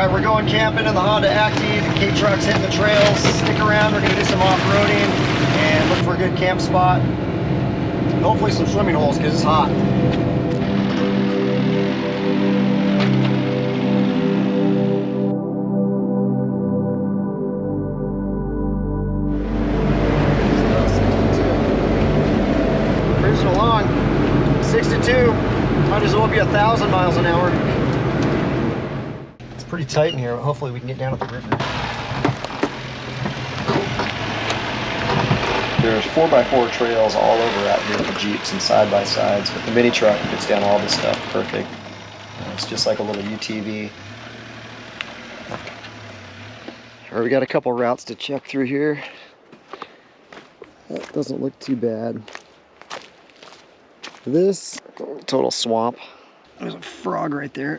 Alright, we're going camping in the Honda Acty. The KEI Truck's hitting the trails. Stick around, we're going to do some off-roading and look for a good camp spot. Hopefully some swimming holes because it's hot. Cruising along, 62. Might as well be 1,000 miles an hour. It's pretty tight in here, but hopefully we can get down at the river. There's 4x4 trails all over out here for Jeeps and side-by-sides, but the mini truck gets down all this stuff perfect. It's just like a little UTV. All right, we got a couple routes to check through here. That doesn't look too bad. This, total swamp. There's a frog right there.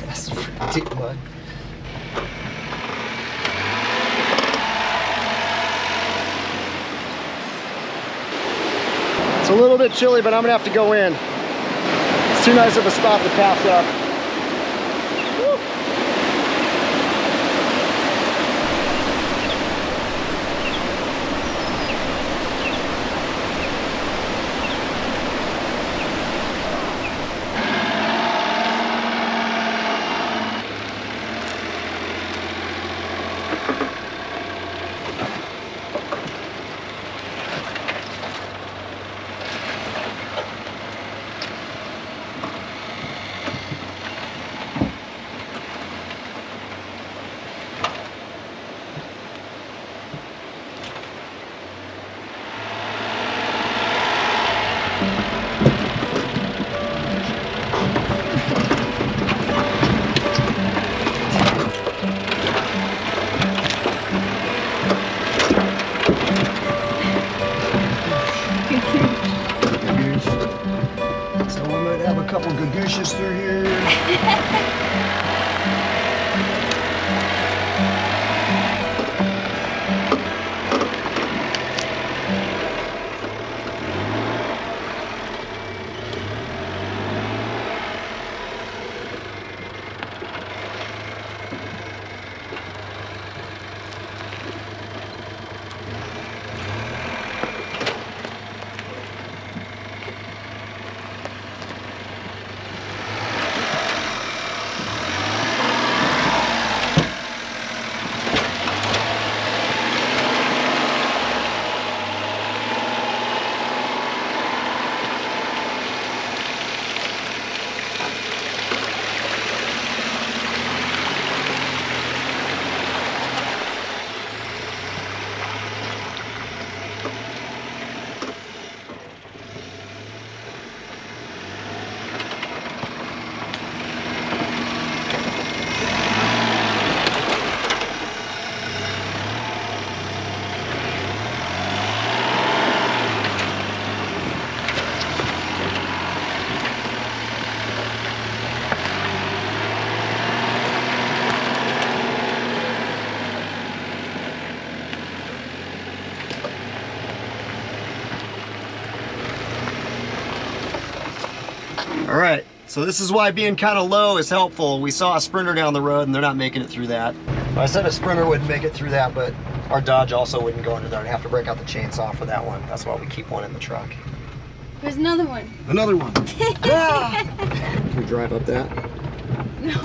That's pretty deep mud. It's a little bit chilly, but I'm gonna have to go in. It's too nice of a spot to pass up. Woo. So we might have a couple gagooshes through here. All right, so this is why being kind of low is helpful. We saw a Sprinter down the road and they're not making it through that. I said a Sprinter wouldn't make it through that, but our Dodge also wouldn't go into there. I'd have to break out the chainsaw for that one. That's why we keep one in the truck. There's another one. Another one. Can we drive up that? No.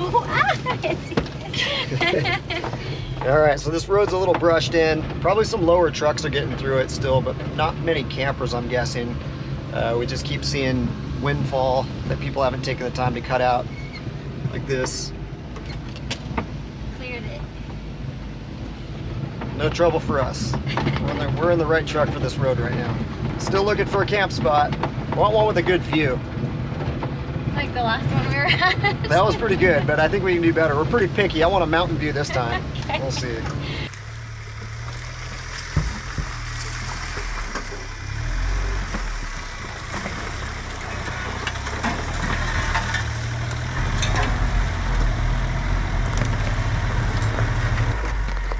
All right, so this road's a little brushed in. Probably some lower trucks are getting through it still, but not many campers, I'm guessing. We just keep seeing windfall that people haven't taken the time to cut out, like this. Cleared it. No trouble for us. We're in the right truck for this road right now. Still looking for a camp spot. Want one with a good view. Like the last one we were at. That was pretty good, but I think we can do better. We're pretty picky. I want a mountain view this time. Okay. We'll see.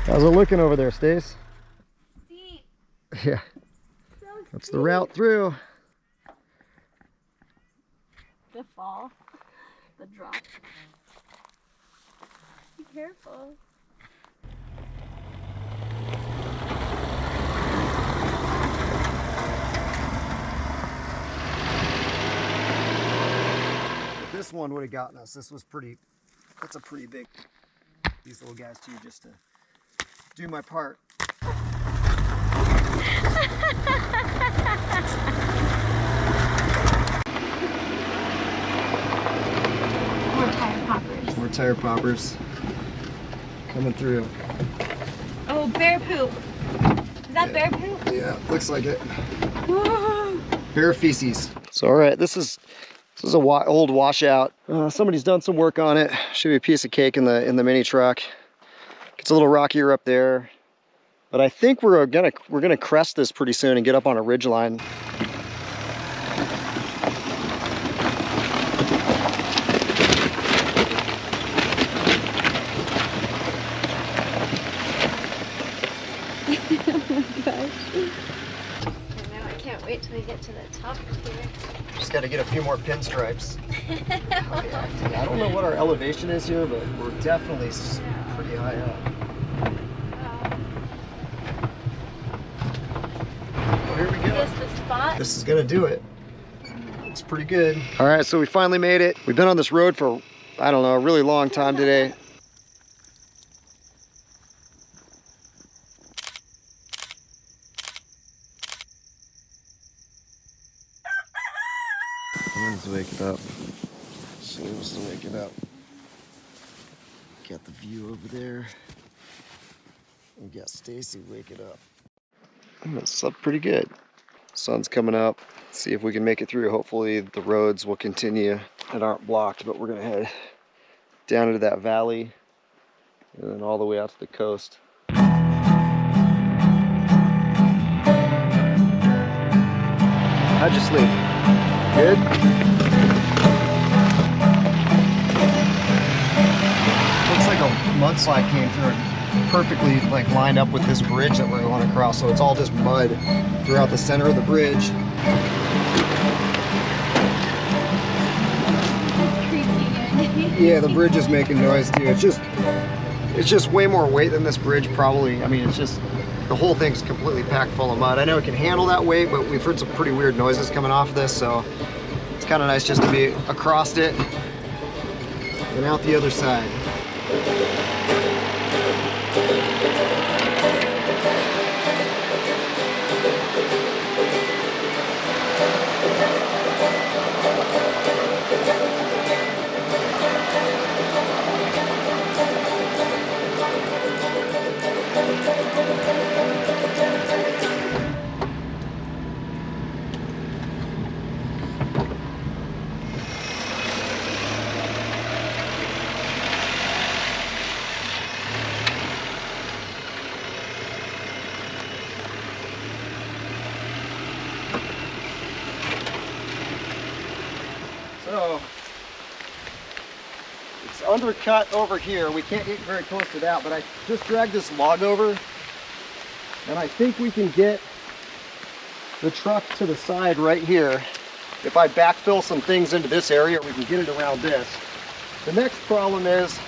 How's it looking over there, Stace? Steep. Yeah. So That's the route through. The fall. The drop. Be careful. This one would have gotten us. This was pretty, that's a pretty big, these little guys too, just to do my part. More tire poppers. More tire poppers coming through. Oh, bear poop. Is that bear poop? Yeah, looks like it. Whoa. Bear feces. So, all right, this is a old washout. Somebody's done some work on it. Should be a piece of cake in the mini truck. It's a little rockier up there, but I think we're gonna crest this pretty soon and get up on a ridge line. Wait till we get to the top here. Just got to get a few more pinstripes. I don't know what our elevation is here, but we're definitely pretty high up. Oh, here we go. Is this the spot? This is gonna do it. It's pretty good. All right, so we finally made it. We've been on this road for, I don't know, a really long time today. Someone's waking up. Seems to waking up. Got the view over there. We got Stacy waking up. It slept pretty good. Sun's coming up. See if we can make it through. Hopefully the roads will continue and aren't blocked, but we're gonna head down into that valley and then all the way out to the coast. How'd you sleep? Good? Looks like a mudslide came through and perfectly like lined up with this bridge that we're going across, so it's all just mud throughout the center of the bridge. It's creaky. Yeah, the bridge is making noise too. It's just way more weight than this bridge probably. I mean, it's just, the whole thing's completely packed full of mud. I know it can handle that weight, but we've heard some pretty weird noises coming off of this, so it's kind of nice just to be across it and out the other side. So it's undercut over here. We can't get very close to that, but I just dragged this log over and I think we can get the truck to the side right here. If I backfill some things into this area, we can get it around this. The next problem is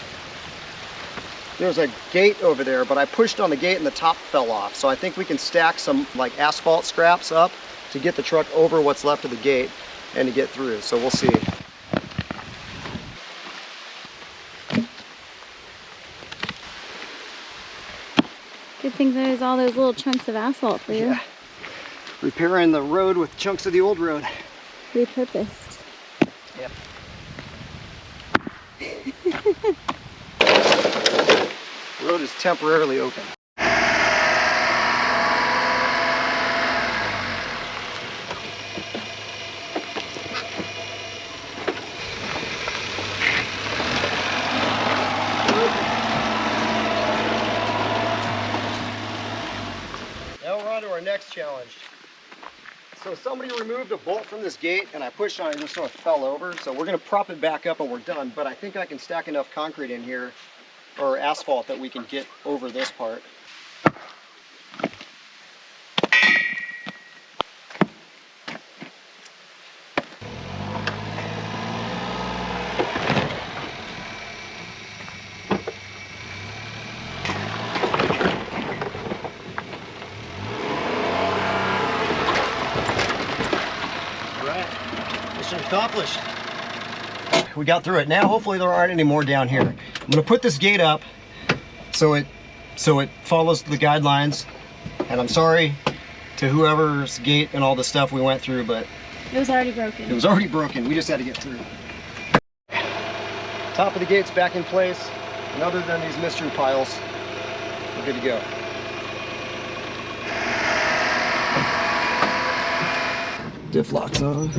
there's a gate over there, but I pushed on the gate and the top fell off. So I think we can stack some like asphalt scraps up to get the truck over what's left of the gate and to get through. So we'll see. Good thing there's all those little chunks of asphalt for you. Yeah. Repairing the road with chunks of the old road. Repurposed. Yep. The road is temporarily open. So somebody removed a bolt from this gate and I pushed on it and it sort of fell over. So we're gonna prop it back up and we're done. But I think I can stack enough concrete in here or asphalt that we can get over this part. Accomplished. We got through it. Now hopefully there aren't any more down here. I'm going to put this gate up so it follows the guidelines, and I'm sorry to whoever's gate and all the stuff we went through, but it was already broken. It was already broken. We just had to get through. Top of the gate's back in place, and other than these mystery piles, we're good to go. Diff locks on.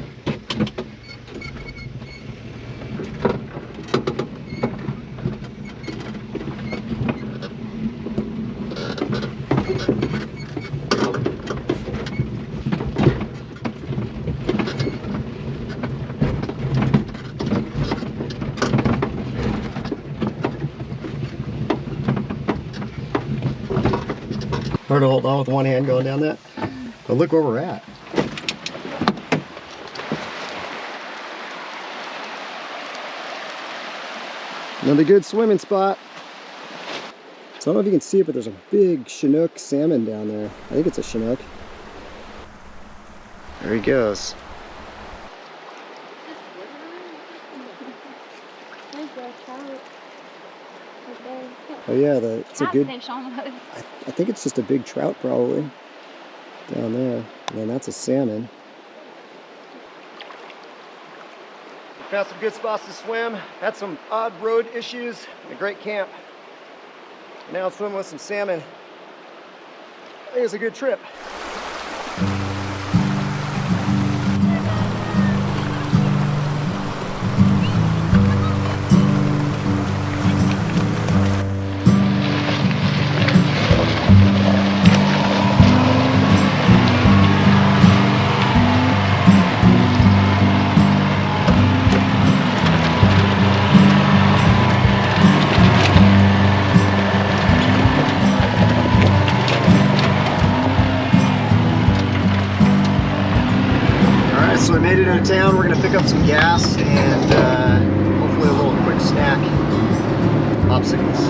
Hard to hold on with one hand going down that. But look where we're at. Another good swimming spot. So I don't know if you can see it, but there's a big Chinook salmon down there. I think it's a Chinook. There he goes. Oh yeah, it's a good. I think it's just a big trout probably down there. And then that's a salmon. Found some good spots to swim. Had some odd road issues. A great camp. Now I'm swimming with some salmon. I think it's a good trip. So we made it into town. We're gonna pick up some gas and hopefully a little quick snack. Popsicles.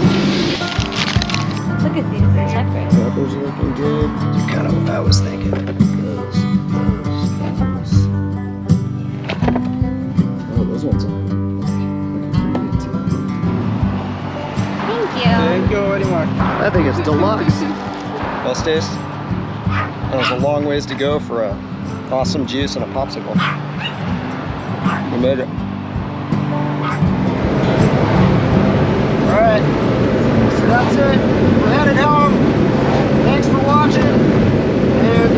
Look at these, they're separate. Peppers are looking good. That's kind of what I was thinking. Those. Oh, those ones are looking pretty good too. Thank you. Thank you very much. I think it's deluxe. Best taste. That was a long ways to go for a awesome juice and a popsicle. We made it. Alright, so that's it. We're headed home. Thanks for watching, and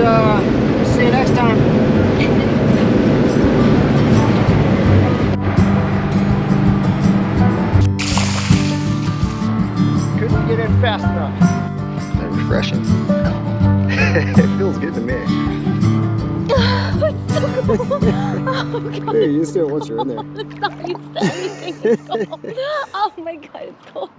we'll see you next time. Couldn't get in fast enough. That refreshing. It feels good to me. It's so cold. Oh, God. Hey, you used to it once you're in there. It's not used to anything. It's cold. Oh my God, it's cold.